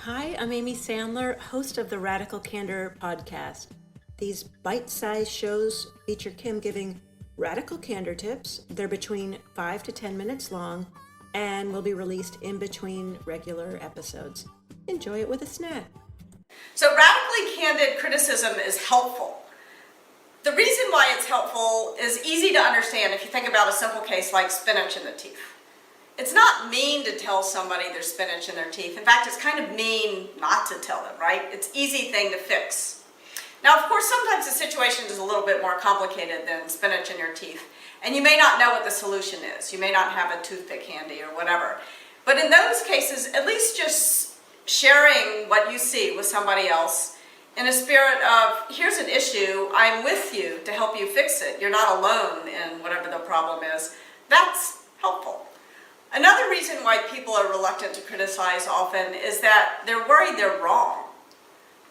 Hi, I'm Amy Sandler, host of the Radical Candor podcast. These bite-sized shows feature Kim giving radical candor tips. They're between 5 to 10 minutes long and will be released in between regular episodes. Enjoy it with a snack. So radically candid criticism is helpful. The reason why it's helpful is easy to understand if you think about a simple case like spinach in the teeth. It's not mean to tell somebody there's spinach in their teeth. In fact, it's kind of mean not to tell them, right? It's an easy thing to fix. Now, of course, sometimes the situation is a little bit more complicated than spinach in your teeth, and you may not know what the solution is. You may not have a toothpick handy or whatever. But in those cases, at least just sharing what you see with somebody else in a spirit of, here's an issue, I'm with you to help you fix it. You're not alone in whatever the problem is. That's helpful. Another reason why people are reluctant to criticize often is that they're worried they're wrong.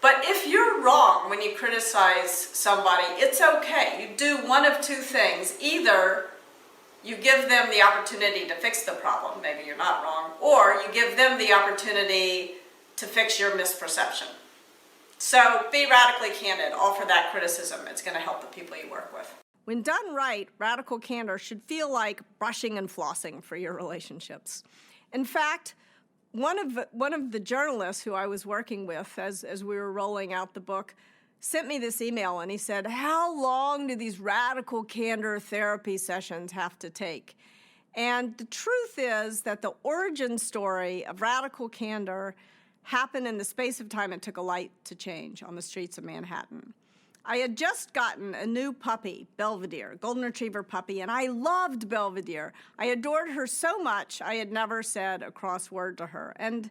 But if you're wrong when you criticize somebody, it's okay. You do one of two things. Either you give them the opportunity to fix the problem, maybe you're not wrong, or you give them the opportunity to fix your misperception. So be radically candid. Offer that criticism. It's going to help the people you work with. When done right, radical candor should feel like brushing and flossing for your relationships. In fact, one of the journalists who I was working with as we were rolling out the book sent me this email, and he said, how long do these radical candor therapy sessions have to take? And the truth is that the origin story of radical candor happened in the space of time it took a light to change on the streets of Manhattan. I had just gotten a new puppy, Belvedere, golden retriever puppy, and I loved Belvedere. I adored her so much, I had never said a cross word to her. And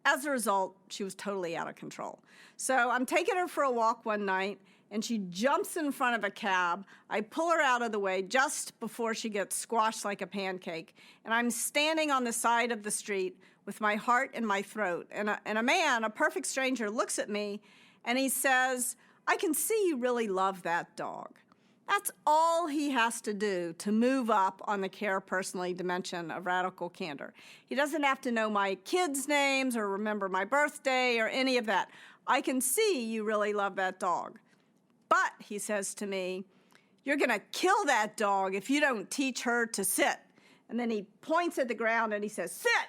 as a result, she was totally out of control. So I'm taking her for a walk one night, and she jumps in front of a cab. I pull her out of the way just before she gets squashed like a pancake, and I'm standing on the side of the street with my heart in my throat. And a man, a perfect stranger, looks at me, and he says, I can see you really love that dog. That's all he has to do to move up on the care personally dimension of radical candor. He doesn't have to know my kids' names or remember my birthday or any of that. I can see you really love that dog. But, he says to me, you're going to kill that dog if you don't teach her to sit. And then he points at the ground and he says, sit.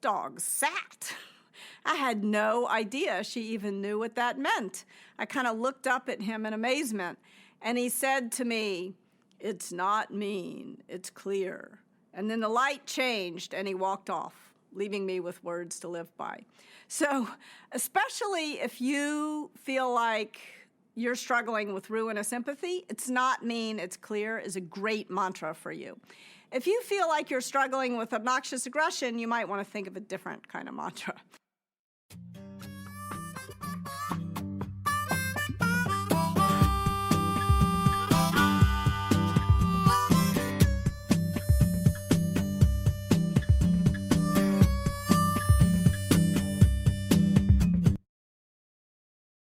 Dog sat. I had no idea she even knew what that meant. I kind of looked up at him in amazement, and he said to me, it's not mean, it's clear. And then the light changed, and he walked off, leaving me with words to live by. So, especially if you feel like you're struggling with ruinous empathy, it's not mean, it's clear is a great mantra for you. If you feel like you're struggling with obnoxious aggression, you might want to think of a different kind of mantra.